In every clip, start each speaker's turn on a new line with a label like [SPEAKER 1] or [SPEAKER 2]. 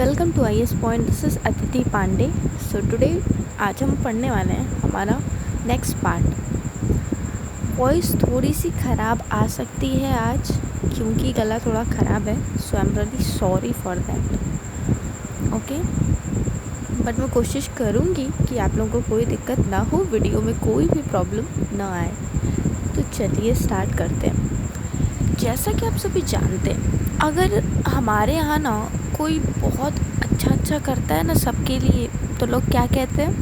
[SPEAKER 1] Welcome to I S point. This is Aditi Pandey. So today आज हम पढ़ने वाले हैं हमारा नेक्स्ट पार्ट। वॉइस थोड़ी सी ख़राब आ सकती है आज क्योंकि गला थोड़ा ख़राब है। So I am really sorry for that. Okay, but मैं कोशिश करूँगी कि आप लोगों को कोई दिक्कत ना हो, वीडियो में कोई भी प्रॉब्लम ना आए। तो चलिए स्टार्ट करते हैं। जैसा कि आप सभी जानते हैं, अगर हमारे यहाँ ना कोई बहुत अच्छा करता है ना सबके लिए, तो लोग क्या कहते हैं?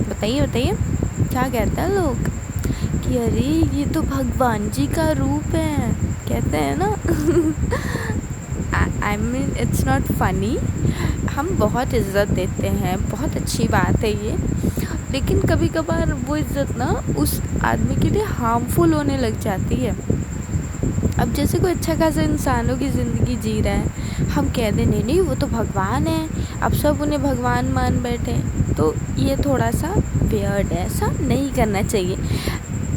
[SPEAKER 1] बताइए क्या कहते हैं लोग? कि अरे ये तो भगवान जी का रूप है, कहते हैं ना। I mean it's not funny. हम बहुत इज़्ज़त देते हैं, बहुत अच्छी बात है ये, लेकिन कभी कभार वो इज़्ज़त ना उस आदमी के लिए हार्मफुल होने लग जाती है। अब जैसे कोई अच्छा खासा इंसानों की ज़िंदगी जी रहा है, हम कह दें नहीं वो तो भगवान है, अब सब उन्हें भगवान मान बैठे, तो ये थोड़ा सा वियर्ड है। ऐसा नहीं करना चाहिए।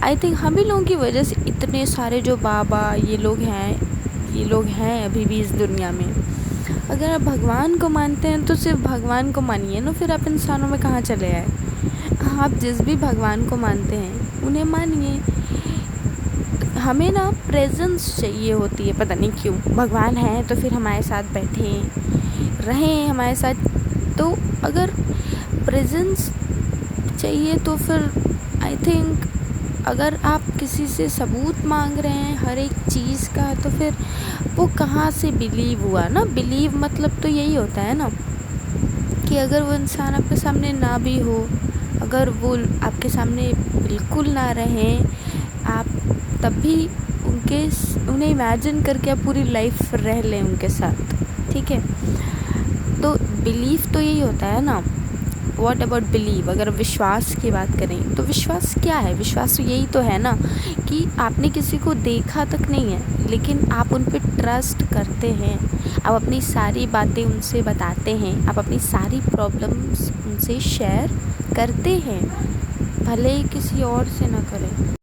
[SPEAKER 1] आई थिंक हम ही लोगों की वजह से इतने सारे जो बाबा ये लोग हैं अभी भी इस दुनिया में। अगर आप भगवान को मानते हैं तो सिर्फ भगवान को मानिए ना, फिर आप इंसानों में कहाँ चले आए? आप जिस भी भगवान को मानते हैं उन्हें मानिए। हमें ना प्रेजेंस चाहिए होती है, पता नहीं क्यों। भगवान है तो फिर हमारे साथ बैठे रहें, हमारे साथ। तो अगर प्रेजेंस चाहिए तो फिर आई थिंक अगर आप किसी से सबूत मांग रहे हैं हर एक चीज़ का, तो फिर वो कहाँ से बिलीव हुआ ना? बिलीव मतलब तो यही होता है ना कि अगर वो इंसान आपके सामने ना भी हो, अगर वो आपके सामने बिल्कुल ना रहें, आप तब भी उन्हें इमेजिन करके आप पूरी लाइफ रह लें उनके साथ, ठीक है? तो बिलीव तो यही होता है ना। What about believe? अगर विश्वास की बात करें तो विश्वास क्या है? विश्वास तो यही तो है ना कि आपने किसी को देखा तक नहीं है, लेकिन आप उन पर ट्रस्ट करते हैं, आप अपनी सारी बातें उनसे बताते हैं, आप अपनी सारी प्रॉब्लम्स उनसे शेयर करते हैं, भले ही किसी और से ना करें।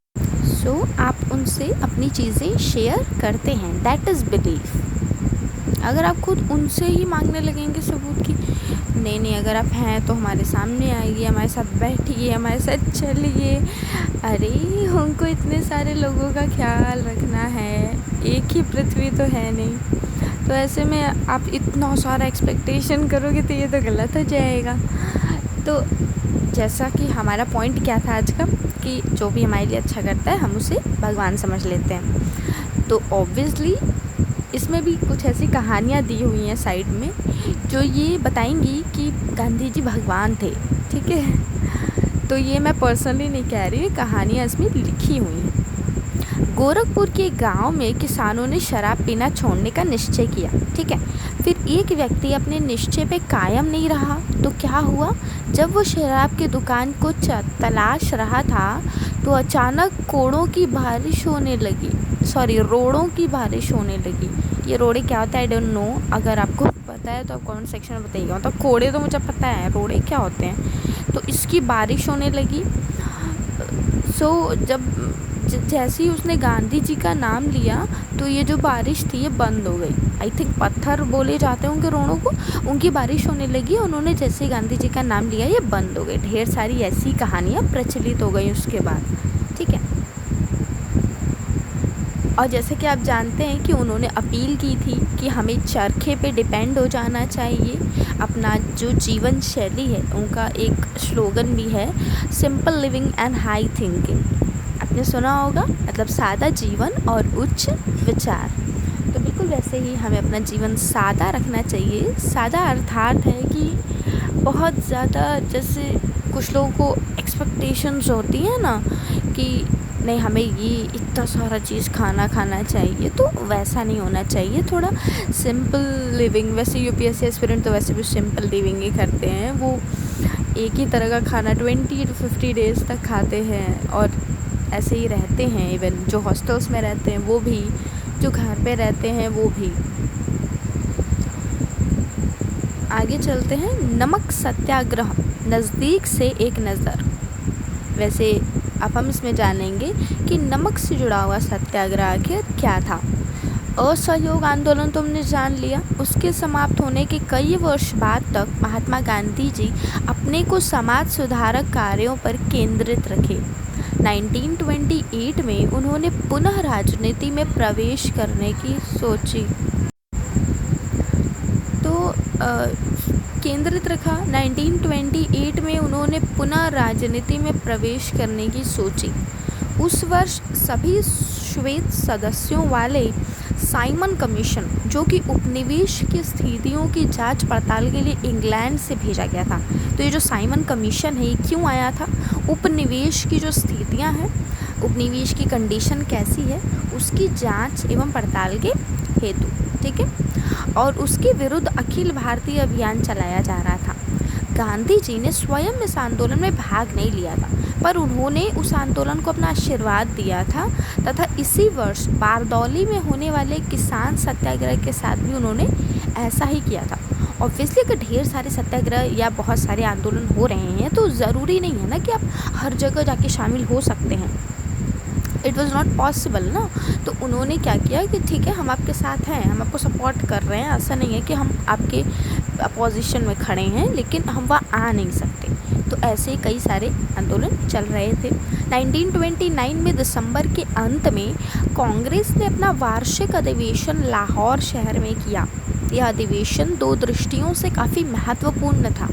[SPEAKER 1] सो आप उनसे अपनी चीज़ें शेयर करते हैं, दैट इज़ बिलीफ। अगर आप खुद उनसे ही मांगने लगेंगे सबूत की, नहीं अगर आप हैं तो हमारे सामने आइए, हमारे साथ बैठिए, हमारे साथ चलिए, अरे हमको इतने सारे लोगों का ख्याल रखना है, एक ही पृथ्वी तो है नहीं। तो ऐसे में आप इतना सारा एक्सपेक्टेशन करोगे तो ये तो गलत हो जाएगा। तो जैसा कि हमारा पॉइंट क्या था आज का, कि जो भी हमारे लिए अच्छा करता है हम उसे भगवान समझ लेते हैं। तो ऑब्वियसली इसमें भी कुछ ऐसी कहानियाँ दी हुई हैं साइड में जो ये बताएंगी कि गांधी जी भगवान थे, ठीक है? तो ये मैं पर्सनली नहीं कह रही, कहानियाँ इसमें लिखी हुई हैं। गोरखपुर के गांव में किसानों ने शराब पीना छोड़ने का निश्चय किया, ठीक है? फिर एक व्यक्ति अपने निश्चय पे कायम नहीं रहा, तो क्या हुआ? जब वो शराब की दुकान को तलाश रहा था तो अचानक रोड़ों की बारिश होने लगी। ये रोड़े क्या होता है? I don't know. अगर आपको पता है तो आप कमेंट सेक्शन में बताइएगा। मतलब कोड़े तो मुझे पता है, रोड़े क्या होते हैं। तो इसकी बारिश होने लगी। सो जैसे ही उसने गांधी जी का नाम लिया तो ये जो बारिश थी ये बंद हो गई। आई थिंक पत्थर बोले जाते हैं उनके रोड़ों को, उनकी बारिश होने लगी। उन्होंने जैसे ही गांधी जी का नाम लिया ये बंद हो गई। ढेर सारी ऐसी कहानियाँ प्रचलित हो गई उसके बाद, ठीक है? और जैसे कि आप जानते हैं कि उन्होंने अपील की थी कि हमें चरखे पे डिपेंड हो जाना चाहिए। अपना जो जीवन शैली है, उनका एक स्लोगन भी है, simple living and high thinking. आपने सुना होगा, मतलब सादा जीवन और उच्च विचार। तो बिल्कुल वैसे ही हमें अपना जीवन सादा रखना चाहिए। सादा अर्थात है कि बहुत ज़्यादा, जैसे कुछ लोगों को एक्सपेक्टेशंस होती है ना कि नहीं हमें ये इतना सारा चीज़ खाना चाहिए, तो वैसा नहीं होना चाहिए। थोड़ा सिंपल लिविंग। वैसे यूपीएससी एस्पिरेंट तो वैसे भी सिंपल लिविंग ही करते हैं। वो एक ही तरह का खाना 20 to 50 डेज़ तक खाते हैं और ऐसे ही रहते हैं। इवन जो हॉस्टल्स में रहते हैं वो भी, जो घर पे रहते हैं वो भी। आगे चलते हैं। नमक सत्याग्रह, नज़दीक से एक नज़र। वैसे अब हम इसमें जानेंगे कि नमक से जुड़ा हुआ सत्याग्रह आखिर क्या था। असहयोग आंदोलन तो हमने जान लिया। उसके समाप्त होने के कई वर्ष बाद तक महात्मा गांधी जी अपने को समाज सुधारक कार्यों पर केंद्रित रखे। 1928 में उन्होंने पुनः राजनीति में प्रवेश करने की सोची। तो केंद्रित रखा। 1928 में उन्होंने पुनः राजनीति में प्रवेश करने की सोची। उस वर्ष सभी श्वेत सदस्यों वाले साइमन कमीशन, जो कि उपनिवेश की स्थितियों की जांच पड़ताल के लिए इंग्लैंड से भेजा गया था। तो ये जो साइमन कमीशन है ये क्यों आया था? उपनिवेश की जो स्थितियां हैं, उपनिवेश की कंडीशन कैसी है, उसकी जांच एवं पड़ताल के हेतु, ठीक है। और उसके विरुद्ध अखिल भारतीय अभियान चलाया जा रहा था। गांधी जी ने स्वयं इस आंदोलन में भाग नहीं लिया था, पर उन्होंने उस आंदोलन को अपना आशीर्वाद दिया था तथा इसी वर्ष बारदौली में होने वाले किसान सत्याग्रह के साथ भी उन्होंने ऐसा ही किया था। ऑब्वियसली अगर ढेर सारे सत्याग्रह या बहुत सारे आंदोलन हो रहे हैं तो ज़रूरी नहीं है ना कि आप हर जगह जाके शामिल हो सकते हैं। इट वॉज़ नॉट पॉसिबल ना। तो उन्होंने क्या किया कि ठीक है, हम आपके साथ हैं, हम आपको सपोर्ट कर रहे हैं। ऐसा नहीं है कि हम आपके अपोजिशन में खड़े हैं लेकिन हम वहाँ आ नहीं सकते। तो ऐसे कई सारे आंदोलन चल रहे थे। 1929 में दिसंबर के अंत में कांग्रेस ने अपना वार्षिक अधिवेशन लाहौर शहर में किया। यह अधिवेशन दो दृष्टियों से काफ़ी महत्वपूर्ण था।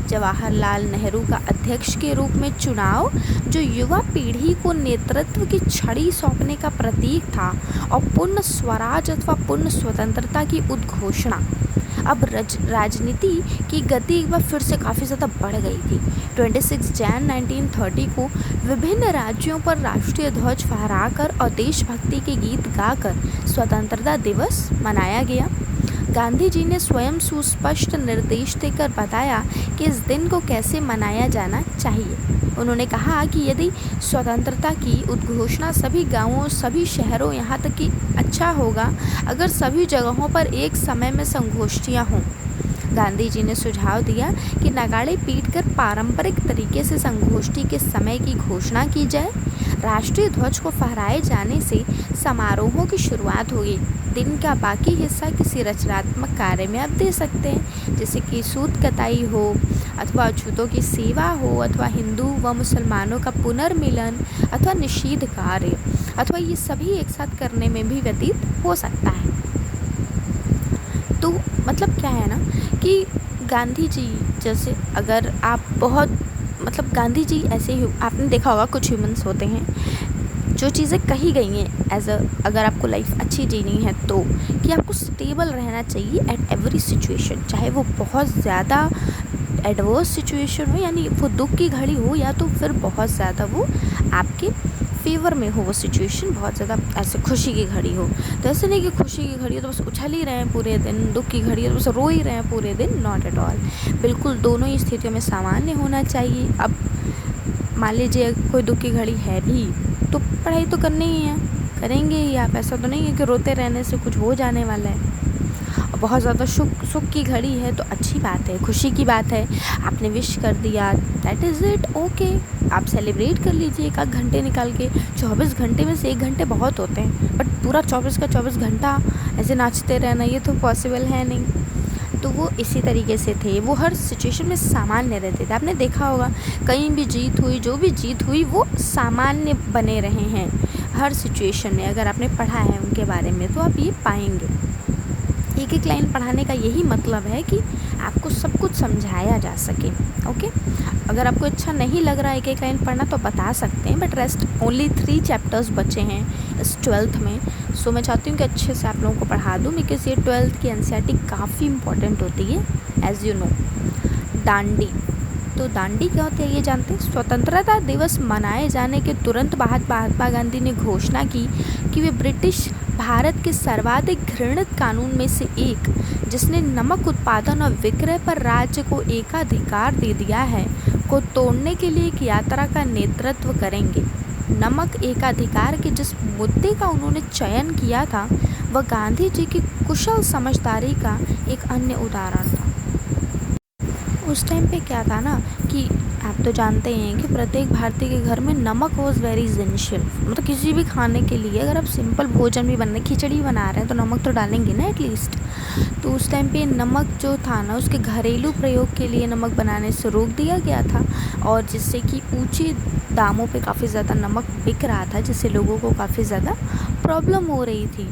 [SPEAKER 1] जवाहरलाल नेहरू का अध्यक्ष के रूप में चुनाव, जो युवा पीढ़ी को नेतृत्व की छड़ी सौंपने का प्रतीक था, और पूर्ण स्वराज अथवा पूर्ण स्वतंत्रता की उद्घोषणा। अब राजनीति की गति एक बार फिर से काफ़ी ज़्यादा बढ़ गई थी। 26 जनवरी 1930 को विभिन्न राज्यों पर राष्ट्रीय ध्वज फहराकर और देशभक्ति के गीत गाकर स्वतंत्रता दिवस मनाया गया। गांधी जी ने स्वयं सुस्पष्ट निर्देश देकर बताया कि इस दिन को कैसे मनाया जाना चाहिए। उन्होंने कहा कि यदि स्वतंत्रता की उद्घोषणा सभी गांवों, सभी शहरों, यहाँ तक कि अच्छा होगा अगर सभी जगहों पर एक समय में संगोष्ठियाँ हों। गांधी जी ने सुझाव दिया कि नगाड़े पीटकर पारंपरिक तरीके से संगोष्ठी के समय की घोषणा की जाए। राष्ट्रीय ध्वज को फहराए जाने से समारोहों की शुरुआत होगी। दिन का बाकी हिस्सा किसी रचनात्मक कार्य में आप दे सकते हैं, जैसे कि सूत कताई हो अथवा अछूतों की सेवा हो अथवा हिंदू व मुसलमानों का पुनर्मिलन अथवा निषिद्ध कार्य, अथवा ये सभी एक साथ करने में भी व्यतीत हो सकता है। तो मतलब क्या है ना कि गांधी जी जैसे, अगर आप बहुत गांधी जी ऐसे ही, आपने देखा होगा कुछ ह्यूमंस होते हैं जो चीज़ें कही गई हैं अगर आपको लाइफ अच्छी जीनी है तो, कि आपको स्टेबल रहना चाहिए एट एवरी सिचुएशन, चाहे वो बहुत ज़्यादा एडवर्स सिचुएशन हो, यानी वो दुख की घड़ी हो, या तो फिर बहुत ज़्यादा वो आपके फेवर में हो वो सिचुएशन, बहुत ज़्यादा ऐसे खुशी की घड़ी हो। तो ऐसे नहीं कि खुशी की घड़ी है तो बस उछल ही रहे हैं पूरे दिन, दुख की घड़ी है तो बस रो ही रहे हैं पूरे दिन, नॉट एट ऑल। बिल्कुल दोनों ही स्थितियों में सामान्य होना चाहिए। अब मान लीजिए कोई दुख की घड़ी है भी तो पढ़ाई तो करनी ही है, करेंगे ही आप। ऐसा तो नहीं है कि रोते रहने से कुछ हो जाने वाला है। बहुत ज़्यादा सुख की घड़ी है तो अच्छी बात है, खुशी की बात है, आपने विश कर दिया, दैट इज़ इट, ओके। आप सेलिब्रेट कर लीजिए एक आध घंटे निकाल के। 24 घंटे में से 1 घंटे बहुत होते हैं, बट पूरा 24 का 24 घंटा ऐसे नाचते रहना ये तो पॉसिबल है नहीं। तो वो इसी तरीके से थे, वो हर सिचुएशन में सामान्य रहते थे। आपने देखा होगा कहीं भी जीत हुई, जो भी जीत हुई वो सामान्य बने रहे हैं हर सिचुएशन में। अगर आपने पढ़ा है उनके बारे में तो आप ये पाएंगे। एक एक लाइन पढ़ाने का यही मतलब है कि आपको सब कुछ समझाया जा सके, ओके। अगर आपको अच्छा नहीं लग रहा है एक एक लाइन पढ़ना तो बता सकते हैं, बट रेस्ट ओनली 3 चैप्टर्स बचे हैं इस 12th में। सो मैं चाहती हूँ कि अच्छे से आप लोगों को पढ़ा दूँ, बिकॉज ये 12th की एनसीईआरटी काफ़ी इंपॉर्टेंट होती है एज़ यू नो। दांडी, तो दांडी क्या होती है ये जानते हैं? स्वतंत्रता दिवस मनाए जाने के तुरंत बाद महात्मा गांधी ने घोषणा की कि वे ब्रिटिश भारत के सर्वाधिक घृणित कानून में से एक, जिसने नमक उत्पादन और विक्रय पर राज्य को एकाधिकार दे दिया है, को तोड़ने के लिए एक यात्रा का नेतृत्व करेंगे। नमक एकाधिकार के जिस मुद्दे का उन्होंने चयन किया था वह गांधी जी की कुशल समझदारी का एक अन्य उदाहरण था। उस टाइम पे क्या था ना कि आप तो जानते ही हैं कि प्रत्येक भारतीय के घर में नमक वॉज वेरी इसेंशियल। मतलब किसी भी खाने के लिए अगर आप सिंपल भोजन भी बना खिचड़ी बना रहे हैं तो नमक तो डालेंगे ना एटलीस्ट। तो उस टाइम पे नमक जो था ना उसके घरेलू प्रयोग के लिए नमक बनाने से रोक दिया गया था, और जिससे कि ऊंचे दामों पे काफ़ी ज़्यादा नमक बिक रहा था, जिससे लोगों को काफ़ी ज़्यादा प्रॉब्लम हो रही थी।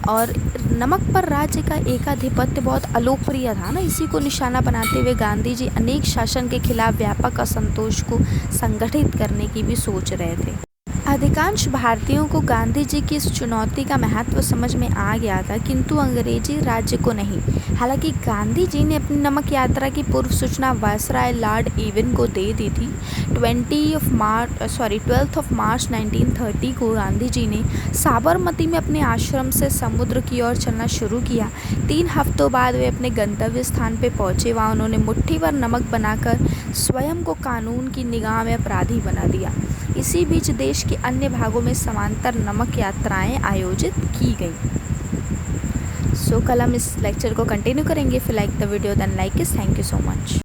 [SPEAKER 1] और नमक पर राज्य का एकाधिपत्य बहुत अलोकप्रिय था ना, इसी को निशाना बनाते हुए गांधी जी अनेक शासन के खिलाफ व्यापक असंतोष को संगठित करने की भी सोच रहे थे। अधिकांश भारतीयों को गांधी जी की इस चुनौती का महत्व समझ में आ गया था, किंतु अंग्रेजी राज्य को नहीं। हालांकि गांधी जी ने अपनी नमक यात्रा की पूर्व सूचना वायसराय लॉर्ड इरविन को दे दी थी। 12 मार्च 1930 को गांधी जी ने साबरमती में अपने आश्रम से समुद्र की ओर चलना शुरू किया। 3 हफ्तों बाद वे अपने गंतव्य स्थान पर पहुंचे। वहाँ उन्होंने मुट्ठी भर नमक बनाकर स्वयं को कानून की निगाह में अपराधी बना दिया। इसी बीच देश के अन्य भागों में समांतर नमक यात्राएं आयोजित की गई। सो कल हम इस लेक्चर को कंटिन्यू करेंगे। If you like the video then like it. Thank you so much.